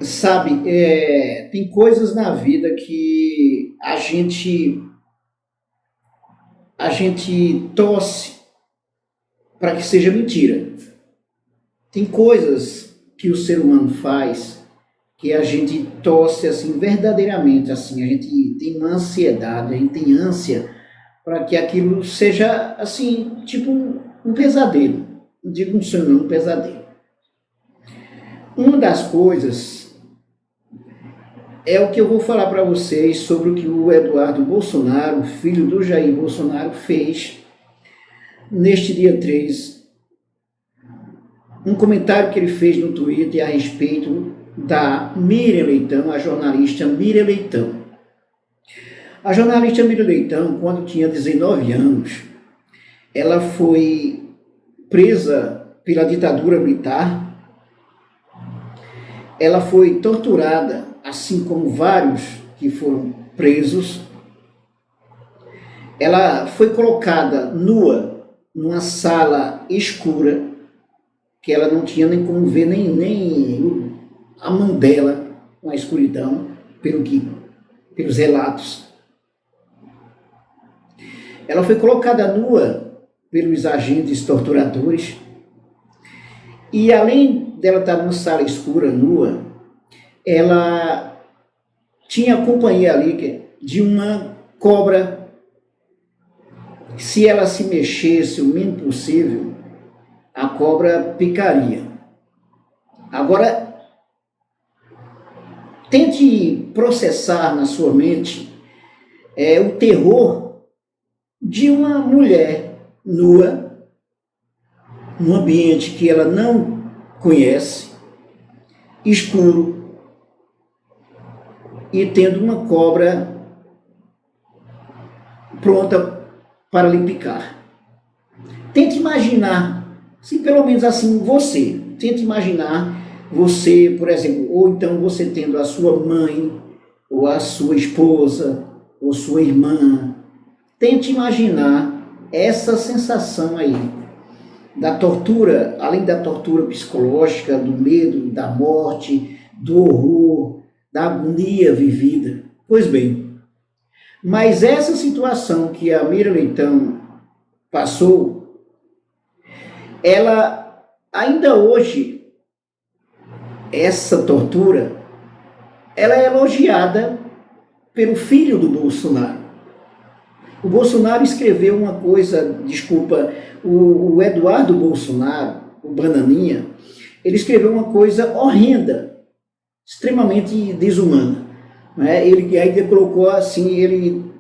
Sabe, tem coisas na vida que a gente torce para que seja mentira. Tem coisas que o ser humano faz que a gente torce assim verdadeiramente, assim, a gente tem uma ansiedade, a gente tem ânsia para que aquilo seja assim, tipo um pesadelo. Não digo um sonho, não, um pesadelo. Uma das coisas é o que eu vou falar para vocês sobre o que o Eduardo Bolsonaro, filho do Jair Bolsonaro, fez neste dia 3. Um comentário que ele fez no Twitter a respeito da Miriam Leitão, a jornalista Miriam Leitão. A jornalista Miriam Leitão, quando tinha 19 anos, ela foi presa pela ditadura militar, ela foi torturada, assim como vários que foram presos. Ela foi colocada nua numa sala escura, que ela não tinha nem como ver nem a mão dela na escuridão, pelos relatos. Ela foi colocada nua pelos agentes torturadores e, além dela estar numa sala escura, nua, ela tinha a companhia ali de uma cobra. Se ela se mexesse o mínimo possível, a cobra picaria. Agora, tente processar na sua mente o terror de uma mulher nua, num ambiente que ela não conhece, escuro, e tendo uma cobra pronta para lhe picar. Tente imaginar, se pelo menos assim tente imaginar você, por exemplo, ou então você tendo a sua mãe, ou a sua esposa, ou sua irmã. Tente imaginar essa sensação aí da tortura, além da tortura psicológica, do medo, da morte, do horror, da agonia vivida. Pois bem, mas essa situação que a Miriam Leitão passou, ela ainda hoje, essa tortura, ela é elogiada pelo filho do Bolsonaro. O Bolsonaro escreveu uma coisa, desculpa, o Eduardo Bolsonaro, o Bananinha, ele escreveu uma coisa horrenda, extremamente desumana. Né? Ele ainda colocou assim, ele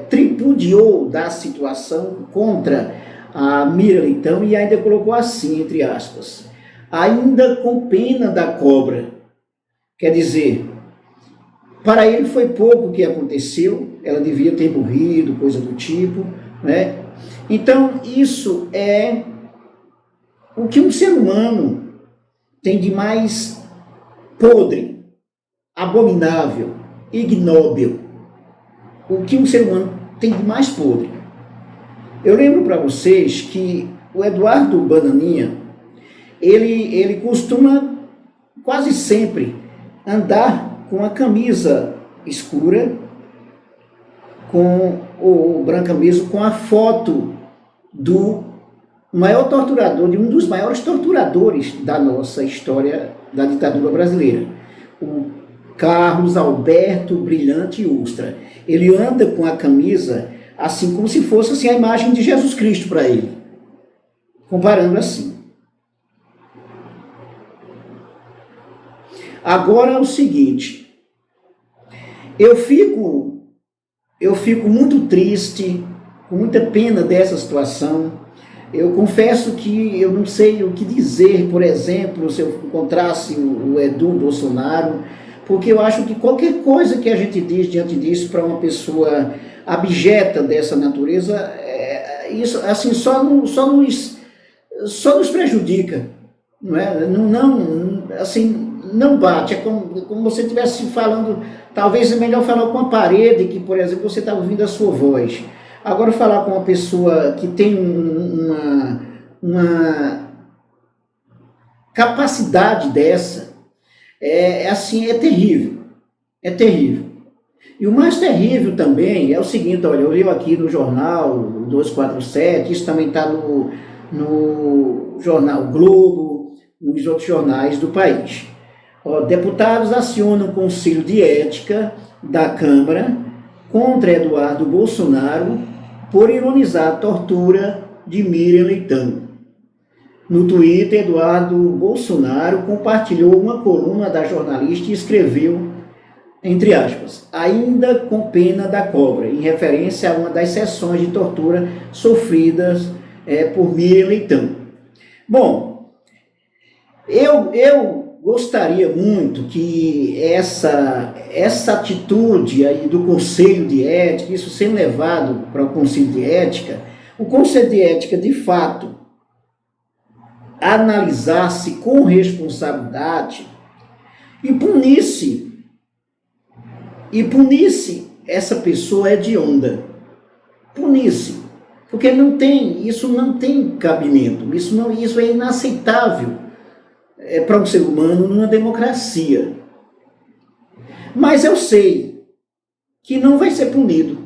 tripudiou da situação contra a Miriam Leitão e ainda colocou assim, entre aspas, ainda com pena da cobra. Quer dizer, para ele foi pouco o que aconteceu, ela devia ter morrido, coisa do tipo, né? Então, isso é o que um ser humano tem de mais podre, abominável, ignóbil. O que um ser humano tem de mais podre. Eu lembro para vocês que o Eduardo Bananinha, ele costuma quase sempre andar com a camisa escura, ou branca mesmo, com a foto do maior torturador, de um dos maiores torturadores da nossa história da ditadura brasileira, o Carlos Alberto Brilhante Ustra. Ele anda com a camisa assim como se fosse assim, a imagem de Jesus Cristo para ele, comparando assim. Agora é o seguinte, eu fico muito triste, com muita pena dessa situação. Eu confesso que eu não sei o que dizer, por exemplo, se eu encontrasse o Edu Bolsonaro, porque eu acho que qualquer coisa que a gente diz diante disso para uma pessoa abjeta dessa natureza, isso assim só nos prejudica, não é? Assim, não bate, é como você estivesse falando, talvez é melhor falar com a parede, que, por exemplo, você está ouvindo a sua voz. Agora, falar com uma pessoa que tem capacidade dessa assim, é terrível. É terrível. E o mais terrível também é o seguinte, olha, eu li aqui no jornal 247, isso também está no jornal Globo, nos outros jornais do país. Ó, deputados acionam o Conselho de Ética da Câmara contra Eduardo Bolsonaro por ironizar a tortura de Miriam Leitão. No Twitter, Eduardo Bolsonaro compartilhou uma coluna da jornalista e escreveu, entre aspas, ainda com pena da cobra, em referência a uma das sessões de tortura sofridas por Miriam Leitão. Bom, eu gostaria muito que essa atitude aí do Conselho de Ética, isso sendo levado para o Conselho de Ética, o Conselho de Ética, de fato, analisasse com responsabilidade e punisse essa pessoa hedionda. Punisse. Porque isso não tem cabimento, isso é inaceitável para um ser humano numa democracia. Mas eu sei que não vai ser punido.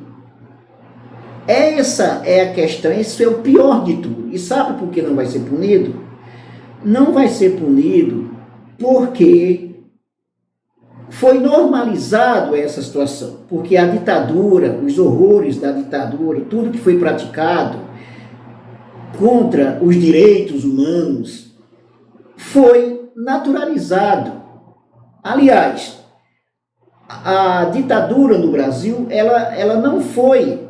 Essa é a questão, esse é o pior de tudo. E sabe por que não vai ser punido? Não vai ser punido porque foi normalizado essa situação, porque a ditadura, os horrores da ditadura, tudo que foi praticado contra os direitos humanos foi naturalizado. Aliás, a ditadura no Brasil, ela não foi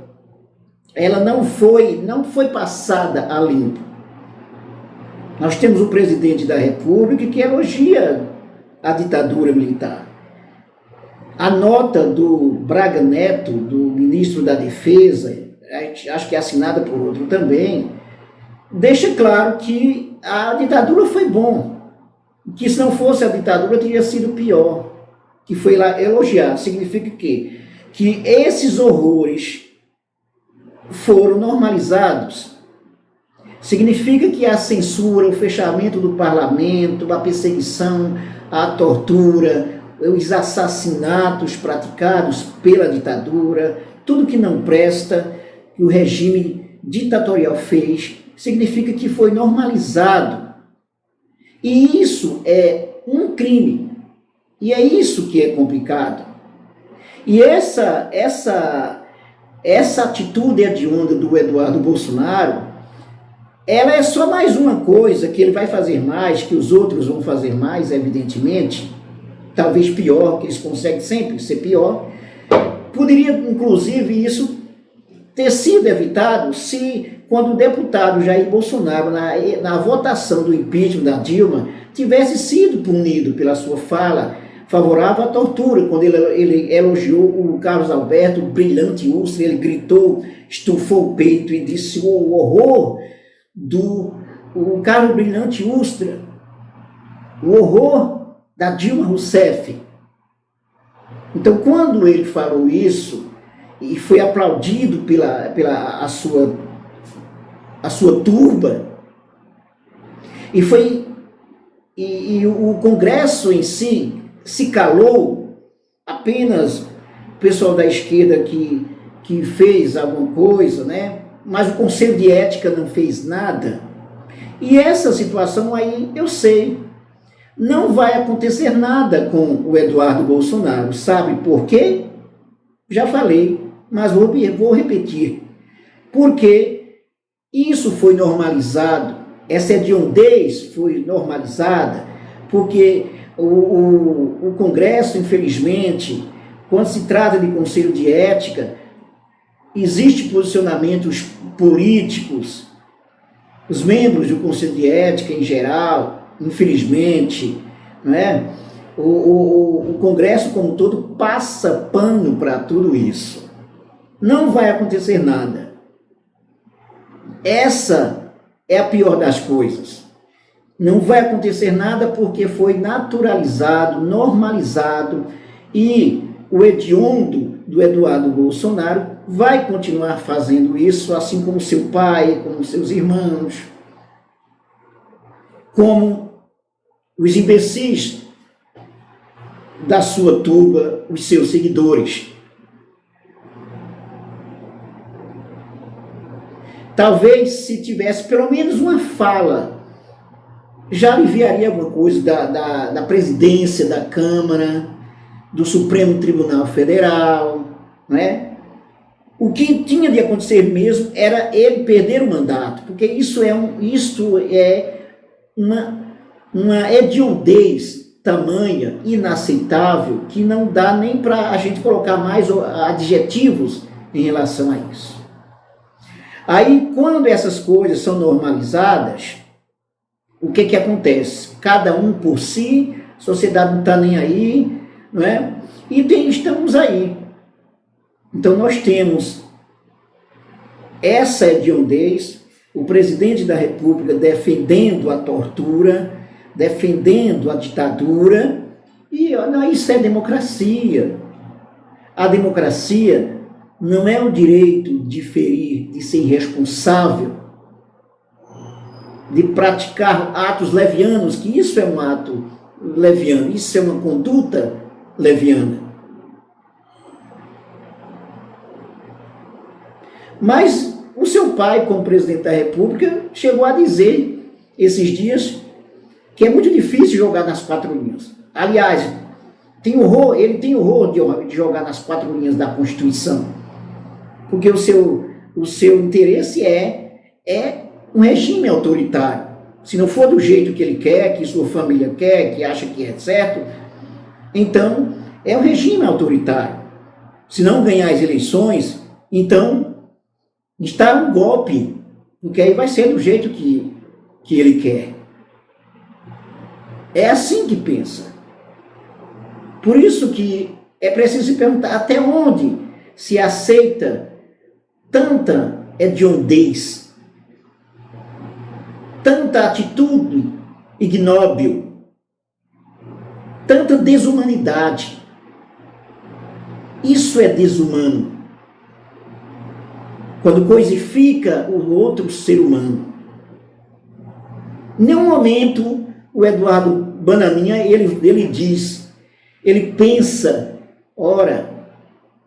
passada a limpo. Nós temos o presidente da República que elogia a ditadura militar. A nota do Braga Neto, do ministro da Defesa, acho que é assinada por outro também, deixa claro que a ditadura foi bom, que se não fosse a ditadura teria sido pior, que foi lá elogiado. Significa que esses horrores foram normalizados. Significa que a censura, o fechamento do parlamento, a perseguição, a tortura, os assassinatos praticados pela ditadura, tudo que não presta, que o regime ditatorial fez, significa que foi normalizado. E isso é um crime. E é isso que é complicado. E essa atitude hedionda do Eduardo Bolsonaro, ela é só mais uma coisa que ele vai fazer mais, que os outros vão fazer mais, evidentemente, talvez pior, que eles conseguem sempre ser pior. Poderia, inclusive, isso ter sido evitado se, quando o deputado Jair Bolsonaro, na votação do impeachment da Dilma, tivesse sido punido pela sua fala favorável à tortura, quando ele elogiou o Carlos Alberto, o brilhante Ustra, ele gritou, estufou o peito e disse o horror o Carlos Brilhante Ustra, o horror da Dilma Rousseff. Então, quando ele falou isso, e foi aplaudido pela a sua turba, e o Congresso em si se calou, apenas o pessoal da esquerda que fez alguma coisa, né? Mas o Conselho de Ética não fez nada. E essa situação aí, eu sei, não vai acontecer nada com o Eduardo Bolsonaro. Sabe por quê? Já falei, mas vou repetir. Porque isso foi normalizado, essa hediondez foi normalizada, porque o Congresso, infelizmente, quando se trata de Conselho de Ética, existem posicionamentos políticos, os membros do Conselho de Ética em geral, infelizmente, não é? O Congresso como um todo passa pano para tudo isso. Não vai acontecer nada. Essa é a pior das coisas. Não vai acontecer nada porque foi naturalizado, normalizado, e o hediondo do Eduardo Bolsonaro vai continuar fazendo isso, assim como seu pai, como seus irmãos, como os imbecis da sua turba, os seus seguidores. Talvez, se tivesse pelo menos uma fala, já aliviaria alguma coisa da presidência da Câmara, do Supremo Tribunal Federal, né? O que tinha de acontecer mesmo era ele perder o mandato, porque isso é uma hediondez tamanha, inaceitável, que não dá nem para a gente colocar mais adjetivos em relação a isso. Aí, quando essas coisas são normalizadas, o que acontece? Cada um por si, a sociedade não está nem aí, não é? E estamos aí. Então, nós temos essa hediondez, o presidente da República defendendo a tortura, defendendo a ditadura, e isso é democracia. A democracia não é o direito de ferir, de ser irresponsável, de praticar atos levianos, que isso é um ato leviano, isso é uma conduta leviana. Mas o seu pai, como presidente da República, chegou a dizer esses dias que é muito difícil jogar nas 4 linhas. Aliás, ele tem horror de jogar nas 4 linhas da Constituição, porque o seu interesse é um regime autoritário. Se não for do jeito que ele quer, que sua família quer, que acha que é certo, então é um regime autoritário. Se não ganhar as eleições, então está um golpe, porque aí vai ser do jeito que ele quer. É assim que pensa. Por isso que é preciso se perguntar até onde se aceita tanta hediondez, tanta atitude ignóbil, tanta desumanidade. Isso é desumano. Quando coisifica o outro ser humano. Em nenhum momento o Eduardo Bananinha, ele diz, ele pensa, ora,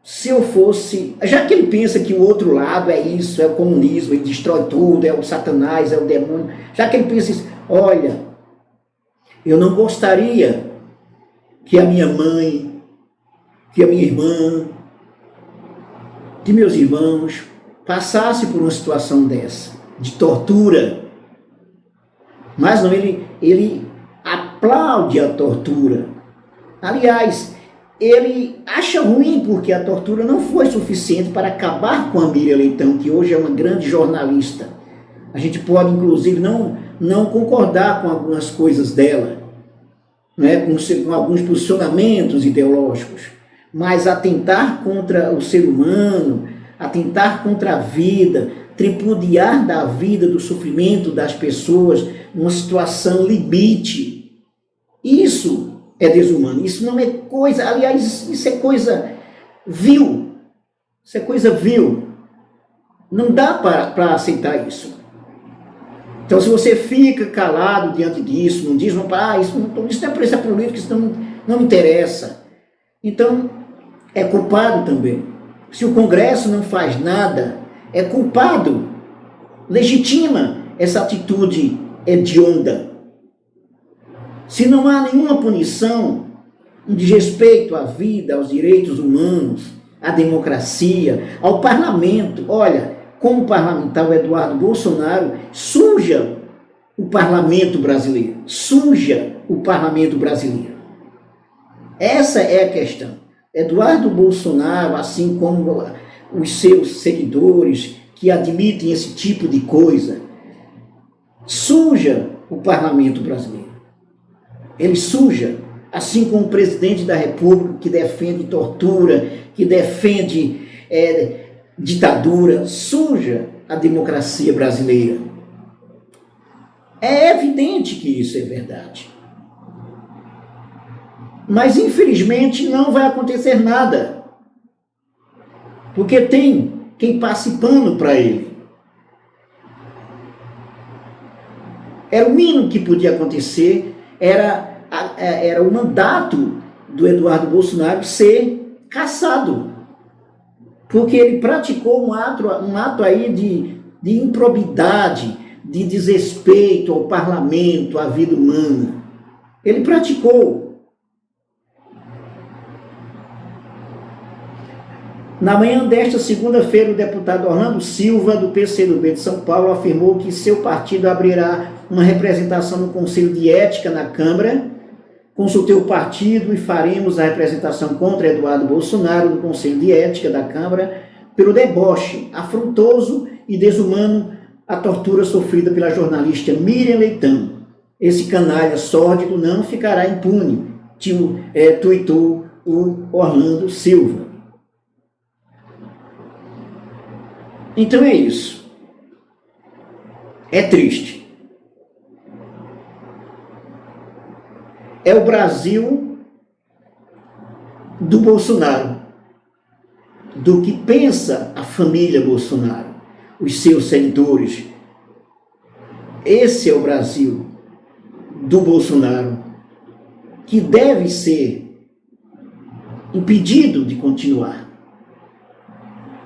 se eu fosse, já que ele pensa que o outro lado é isso, é o comunismo, ele destrói tudo, é o Satanás, é o demônio, já que ele pensa isso, olha, eu não gostaria que a minha mãe, que a minha irmã, que meus irmãos passasse por uma situação dessa, de tortura. Mas não, ele aplaude a tortura. Aliás, ele acha ruim porque a tortura não foi suficiente para acabar com a Miriam Leitão, que hoje é uma grande jornalista. A gente pode, inclusive, não concordar com algumas coisas dela, né, com alguns posicionamentos ideológicos, mas atentar contra o ser humano, atentar contra a vida, tripudiar da vida, do sofrimento das pessoas, numa situação limite. Isso é desumano, isso não é coisa, aliás, isso é coisa vil. Isso é coisa vil. Não dá para aceitar isso. Então, se você fica calado diante disso, não diz, isso não é pressa política, isso não me interessa. Então, é culpado também. Se o Congresso não faz nada, é culpado. Legitima essa atitude hedionda. Se não há nenhuma punição de respeito à vida, aos direitos humanos, à democracia, ao parlamento, olha, como parlamentar, o Eduardo Bolsonaro suja o parlamento brasileiro. Suja o parlamento brasileiro. Essa é a questão. Eduardo Bolsonaro, assim como os seus seguidores que admitem esse tipo de coisa, suja o parlamento brasileiro. Ele suja, assim como o presidente da República que defende tortura, que defende ditadura, suja a democracia brasileira. É evidente que isso é verdade. Mas, infelizmente, não vai acontecer nada. Porque tem quem passe pano para ele. Era o mínimo que podia acontecer, era o mandato do Eduardo Bolsonaro ser cassado, porque ele praticou um ato aí de improbidade, de desrespeito ao parlamento, à vida humana. Ele praticou. Na manhã desta segunda-feira, o deputado Orlando Silva, do PCdoB de São Paulo, afirmou que seu partido abrirá uma representação no Conselho de Ética na Câmara. Consultei o partido e faremos a representação contra Eduardo Bolsonaro no Conselho de Ética da Câmara pelo deboche afrontoso e desumano a tortura sofrida pela jornalista Miriam Leitão. Esse canalha sórdido não ficará impune, tuitou o Orlando Silva. Então é isso. É triste. É o Brasil do Bolsonaro, do que pensa a família Bolsonaro, os seus seguidores. Esse é o Brasil do Bolsonaro, que deve ser impedido de continuar.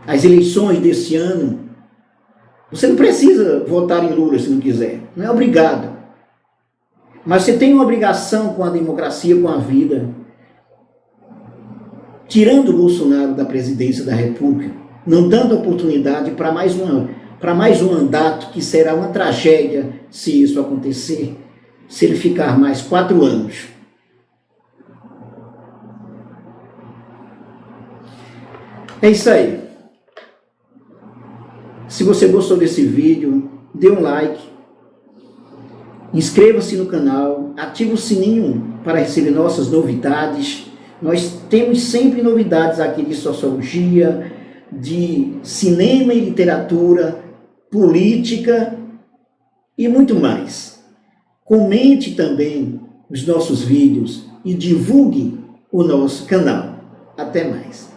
As eleições desse ano, você não precisa votar em Lula se não quiser, não é obrigado. Mas você tem uma obrigação com a democracia, com a vida. Tirando o Bolsonaro da presidência da República, não dando oportunidade para mais um mandato, que será uma tragédia se isso acontecer, se ele ficar mais 4 anos. É isso aí. Se você gostou desse vídeo, dê um like, inscreva-se no canal, ative o sininho para receber nossas novidades. Nós temos sempre novidades aqui de sociologia, de cinema e literatura, política e muito mais. Comente também os nossos vídeos e divulgue o nosso canal. Até mais.